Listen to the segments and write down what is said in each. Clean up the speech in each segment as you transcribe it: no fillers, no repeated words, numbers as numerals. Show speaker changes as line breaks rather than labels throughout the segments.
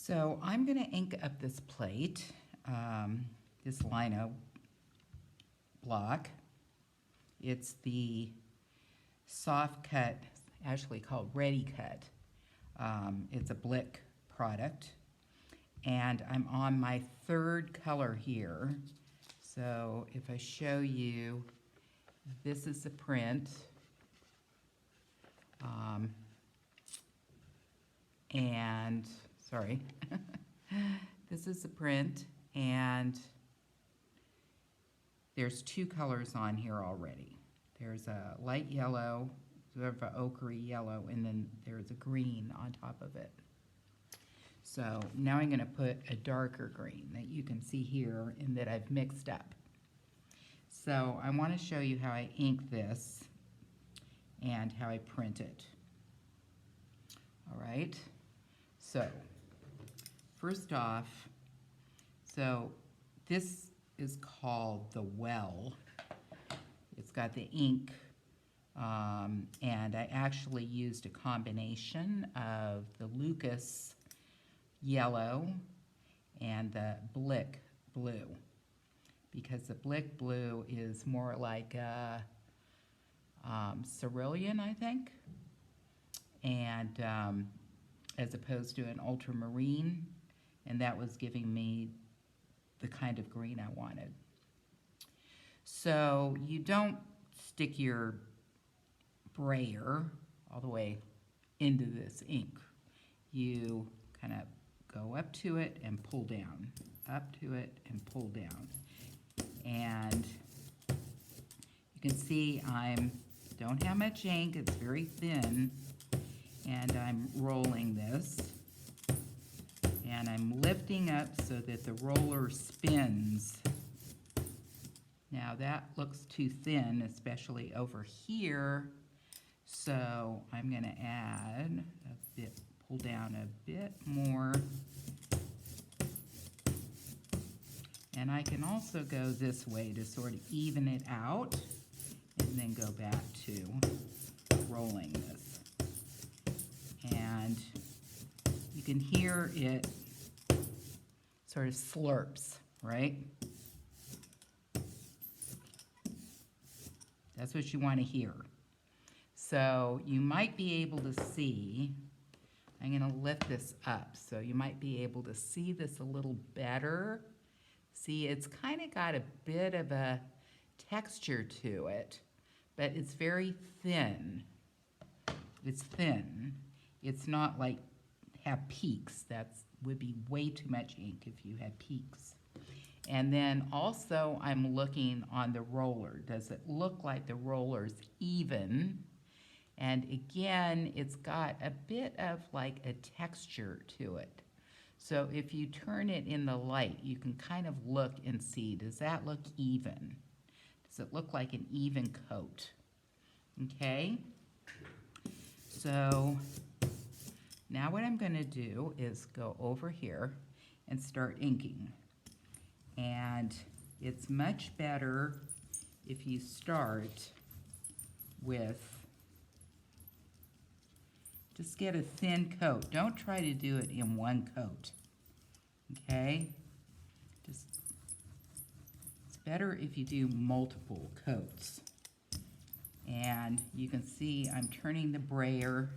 So I'm going to ink up this plate, this lino block. It's the soft cut, actually called Ready Cut. It's a Blick product. And I'm on my third color here. So if I show you, this is the print. And sorry, this is the print, and there's two colors on here already. There's a light yellow, sort of an ochre yellow, and then there's a green on top of it. So now I'm going to put a darker green that you can see here and that I've mixed up. So I want to show you how I ink this and how I print it. All right, so first off, so this is called the Well. It's got the ink, and I actually used a combination of the Lucas yellow and the Blick blue, because the Blick blue is more like a cerulean, I think, and as opposed to an ultramarine, and that was giving me the kind of green I wanted. So you don't stick your brayer all the way into this ink. You kind of go up to it and pull down, up to it and pull down. And you can see don't have much ink, it's very thin, and I'm rolling this. And I'm lifting up so that the roller spins. Now that looks too thin, especially over here. So I'm gonna add a bit, pull down a bit more. And I can also go this way to sort of even it out and then go back to rolling this. And you can hear it sort of slurps, right? That's what you want to hear. So you might be able to see, I'm going to lift this up, so you might be able to see this a little better. See, it's kind of got a bit of a texture to it, but it's very thin. It's thin. It's not like have peaks. That would be way too much ink if you had peaks. And then also I'm looking on the roller. Does it look like the roller's even? And again, it's got a bit of like a texture to it. So if you turn it in the light, you can kind of look and see, does that look even? Does it look like an even coat? Okay? So now what I'm going to do is go over here and start inking. And it's much better if you start with, just get a thin coat. Don't try to do it in one coat, okay? It's better if you do multiple coats. And you can see I'm turning the brayer,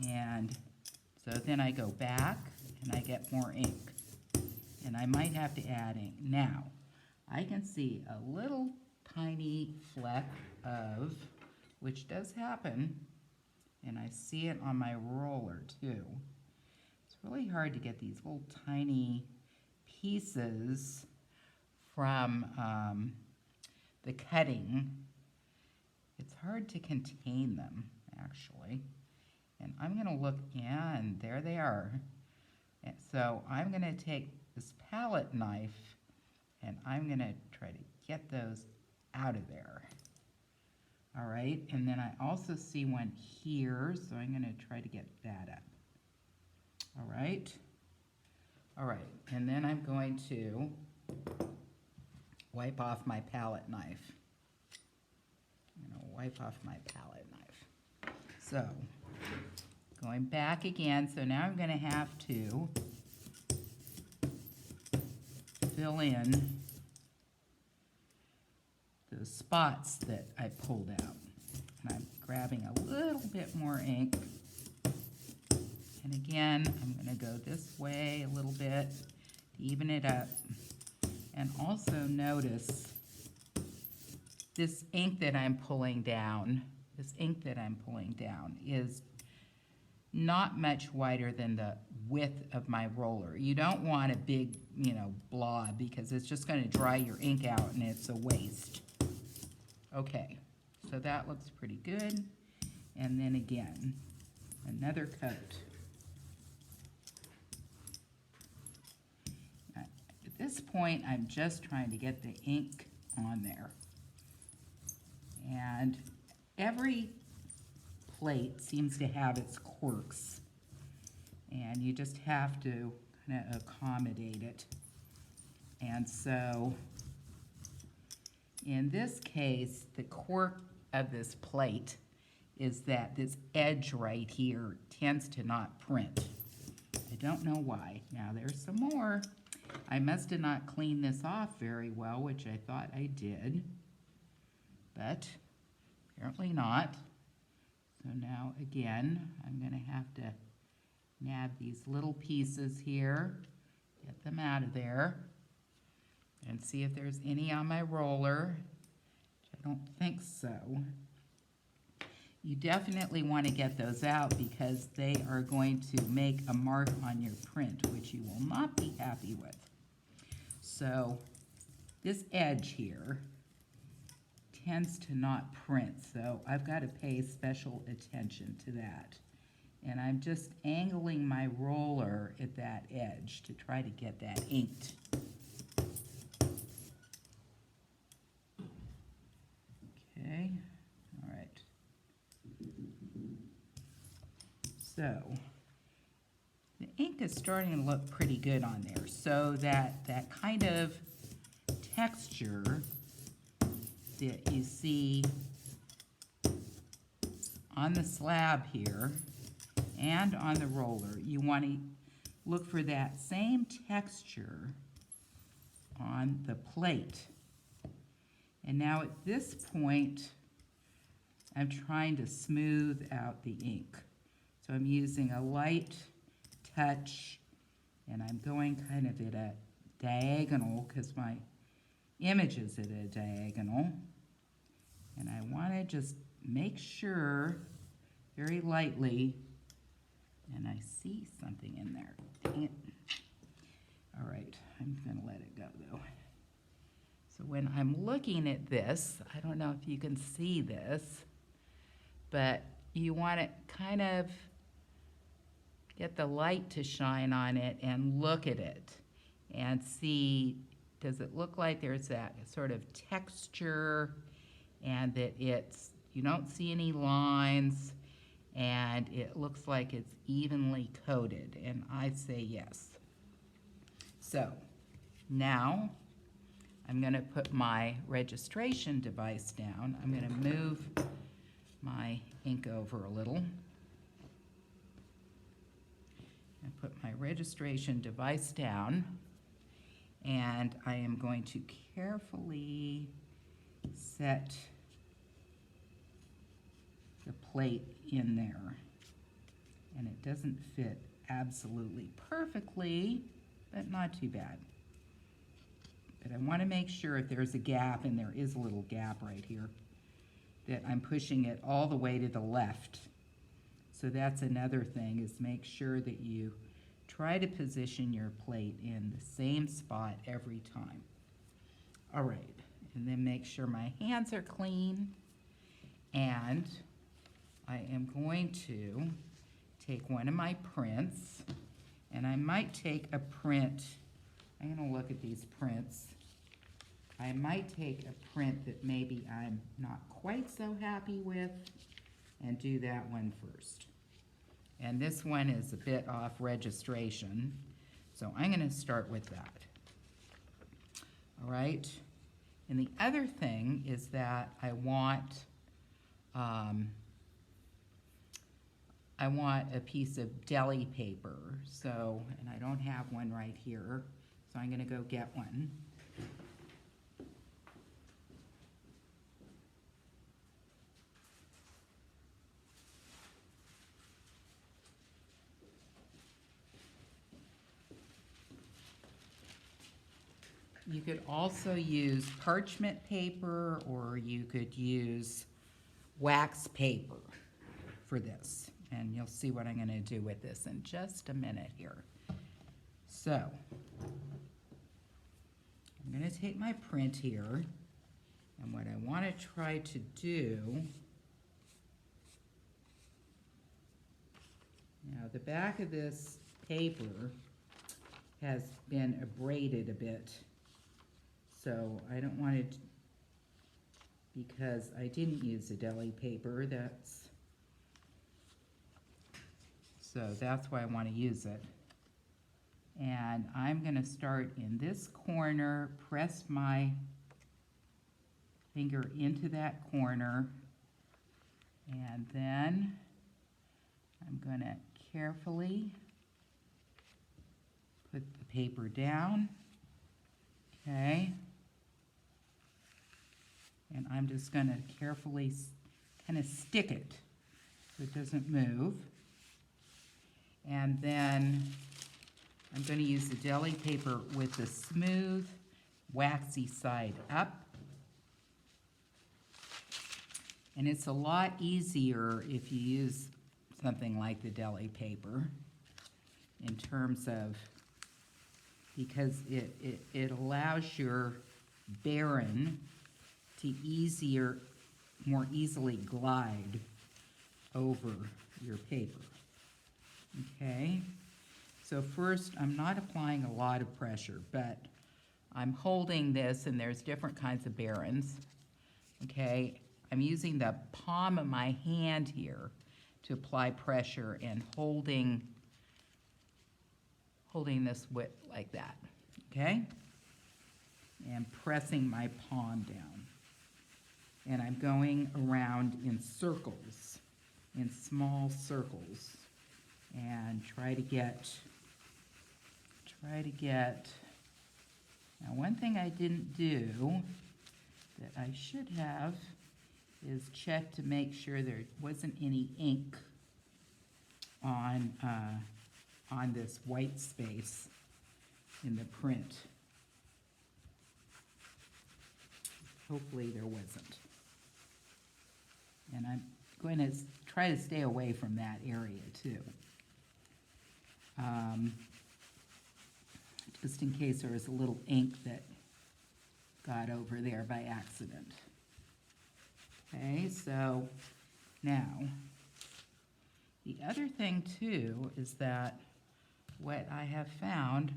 and so then I go back and I get more ink. And I might have to add ink. Now, I can see a little tiny fleck of, which does happen, and I see it on my roller too. It's really hard to get these little tiny pieces from the cutting. It's hard to contain them, actually. And I'm gonna look, and there they are. And so I'm gonna take this palette knife and I'm gonna try to get those out of there. All right, and then I also see one here, so I'm gonna try to get that up. All right, and then I'm going to wipe off my palette knife. I'm gonna wipe off my palette knife. So Going back again, so now I'm gonna have to fill in the spots that I pulled out. And I'm grabbing a little bit more ink. And again, I'm gonna go this way a little bit to even it up. And also notice this ink that I'm pulling down, is not much wider than the width of my roller. You don't want a big, blob, because it's just gonna dry your ink out and it's a waste. Okay, so that looks pretty good. And then again, another coat. At this point, I'm just trying to get the ink on there. And every plate seems to have its quirks, and you just have to kind of accommodate it. And so in this case, the quirk of this plate is that this edge right here tends to not print. I don't know why. Now there's some more. I must have not cleaned this off very well, which I thought I did, but apparently not. So now again, I'm gonna have to nab these little pieces here, get them out of there, and see if there's any on my roller, which I don't think so. You definitely want to get those out because they are going to make a mark on your print, which you will not be happy with. So this edge here tends to not print, so I've got to pay special attention to that. And I'm just angling my roller at that edge to try to get that inked. Okay, all right. So the ink is starting to look pretty good on there, so that kind of texture that you see on the slab here and on the roller, you want to look for that same texture on the plate. And now at this point, I'm trying to smooth out the ink. So I'm using a light touch, and I'm going kind of at a diagonal because my image is at a diagonal. And I want to just make sure very lightly, and I see something in there. Dang it. All right, I'm gonna let it go though. So when I'm looking at this, I don't know if you can see this, but you want to kind of get the light to shine on it and look at it and see, does it look like there's that sort of texture and that you don't see any lines and it looks like it's evenly coated, and I say yes. So now I'm going to put my registration device down. I'm going to move my ink over a little and put my registration device down, and I am going to carefully set the plate in there. And it doesn't fit absolutely perfectly, but not too bad. But I want to make sure if there's a gap, and there is a little gap right here, that I'm pushing it all the way to the left. So that's another thing, is make sure that you try to position your plate in the same spot every time. All right, and then make sure my hands are clean, and I am going to take one of my prints, and I might take a print. I'm going to look at these prints. I might take a print that maybe I'm not quite so happy with and do that one first. And this one is a bit off registration, so I'm going to start with that. All right. And the other thing is that I want I want a piece of deli paper. So, and I don't have one right here, so I'm gonna go get one. You could also use parchment paper, or you could use wax paper for this. And you'll see what I'm gonna do with this in just a minute here. So, I'm gonna take my print here, and what I wanna try to do, now the back of this paper has been abraded a bit, so I don't want it, because I didn't use a deli paper, so that's why I want to use it. And I'm going to start in this corner, press my finger into that corner, and then I'm going to carefully put the paper down, okay? And I'm just going to carefully kind of stick it so it doesn't move. And then I'm going to use the deli paper with the smooth, waxy side up. And it's a lot easier if you use something like the deli paper in terms of, because it allows your baren to more easily glide over your paper. Okay, so first I'm not applying a lot of pressure, but I'm holding this, and there's different kinds of barens. Okay, I'm using the palm of my hand here to apply pressure and holding this like that, okay? And pressing my palm down. And I'm going around in circles, in small circles, and try to get, now one thing I didn't do that I should have is check to make sure there wasn't any ink on this white space in the print. Hopefully there wasn't. And I'm going to try to stay away from that area too. Just in case there was a little ink that got over there by accident. Okay, so now, the other thing too is that what I have found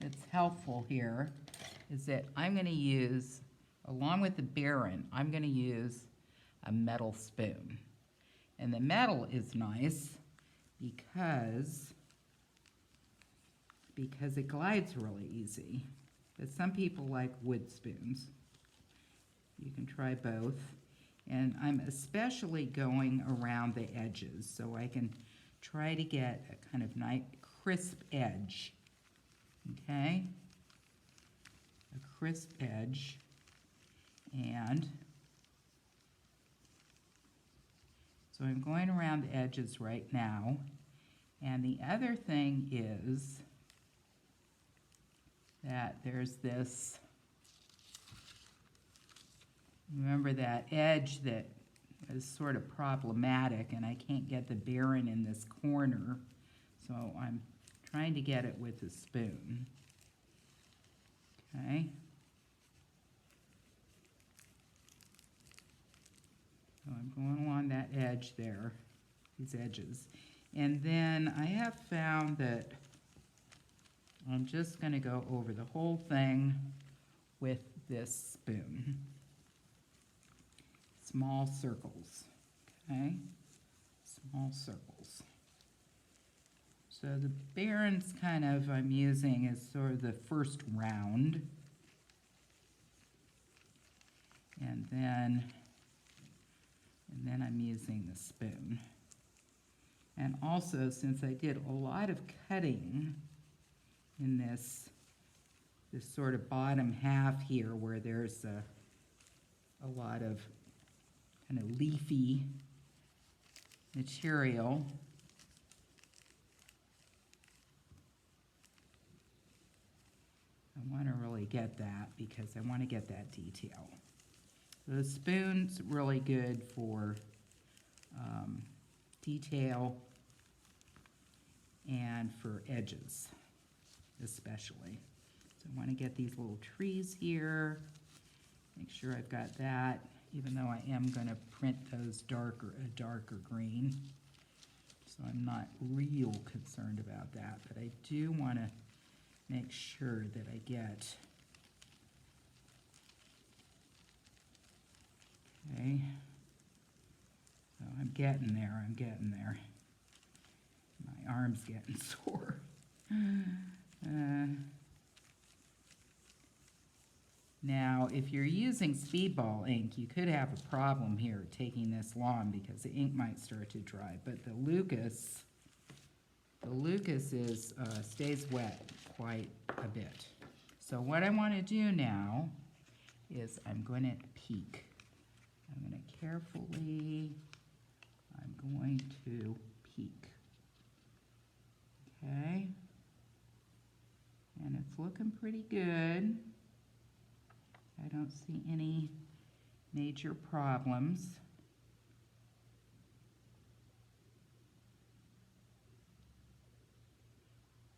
that's helpful here is that I'm going to use, along with the baren, I'm going to use a metal spoon. And the metal is nice because it glides really easy. But some people like wood spoons. You can try both. And I'm especially going around the edges so I can try to get a kind of nice crisp edge. Okay? A crisp edge. And so I'm going around the edges right now. And the other thing is that there's this, remember that edge that is sort of problematic, and I can't get the baren in this corner, so I'm trying to get it with a spoon. Okay. So I'm going along that edge there, these edges. And then I have found that I'm just going to go over the whole thing with this spoon. Small circles, okay? Small circles. So the barens kind of I'm using as sort of the first round. And then I'm using the spoon. And also, since I did a lot of cutting in this sort of bottom half here where there's a lot of kind of leafy material, I want to really get that because I want to get that detail. So the spoon's really good for detail and for edges especially. So I want to get these little trees here, make sure I've got that, even though I am going to print those a darker green. So I'm not real concerned about that, but I do want to make sure that I get, okay, so I'm getting there, My arm's getting sore. Now, if you're using Speedball ink, you could have a problem here taking this long because the ink might start to dry, but the Lucas is, stays wet quite a bit. So what I want to do now is I'm going to peek. I'm going to carefully, I'm going to peek. Okay. And it's looking pretty good. I don't see any major problems.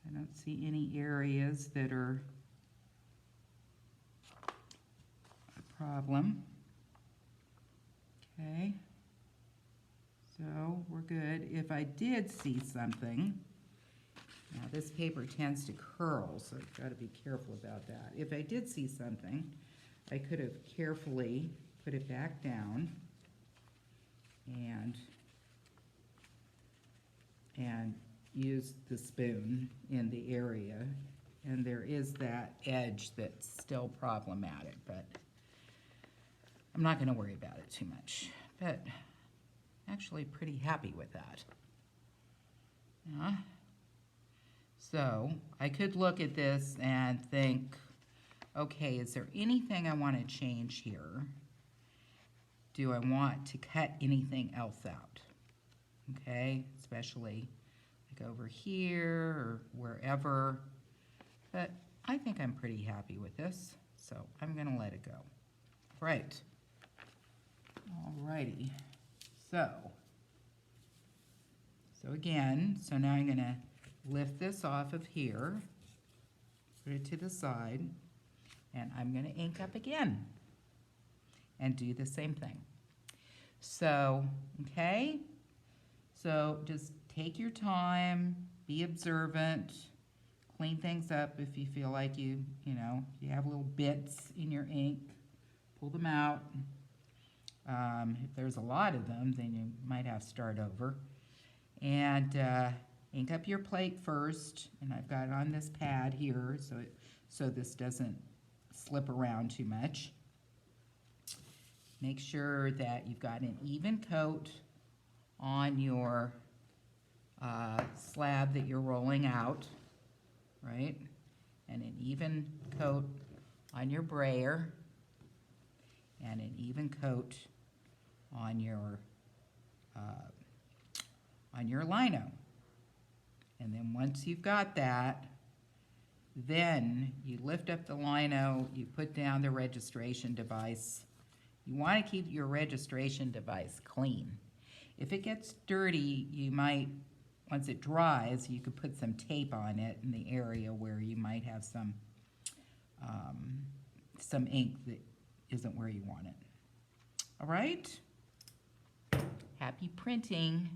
I don't see any areas that are a problem. Okay, so we're good. If I did see something, now this paper tends to curl, so I've got to be careful about that. If I did see something, I could have carefully put it back down and use the spoon in the area, and there is that edge that's still problematic, but I'm not going to worry about it too much. But actually pretty happy with that. Yeah. So I could look at this and think, okay, is there anything I want to change here? Do I want to cut anything else out? Okay, especially like over here or wherever. But I think I'm pretty happy with this, so I'm going to let it go. Right. Alrighty. So again, so now I'm going to lift this off of here, put it to the side, and I'm going to ink up again and do the same thing. So, okay, so just take your time, be observant, clean things up if you feel like you have little bits in your ink, pull them out. If there's a lot of them, then you might have to start over. And ink up your plate first, and I've got it on this pad here so this doesn't slip around too much. Make sure that you've got an even coat on your slab that you're rolling out, right? And an even coat on your brayer, and an even coat on your lino. And then once you've got that, then you lift up the lino, you put down the registration device. You want to keep your registration device clean. If it gets dirty, you might, once it dries, you could put some tape on it in the area where you might have some ink that isn't where you want it. All right? Happy printing.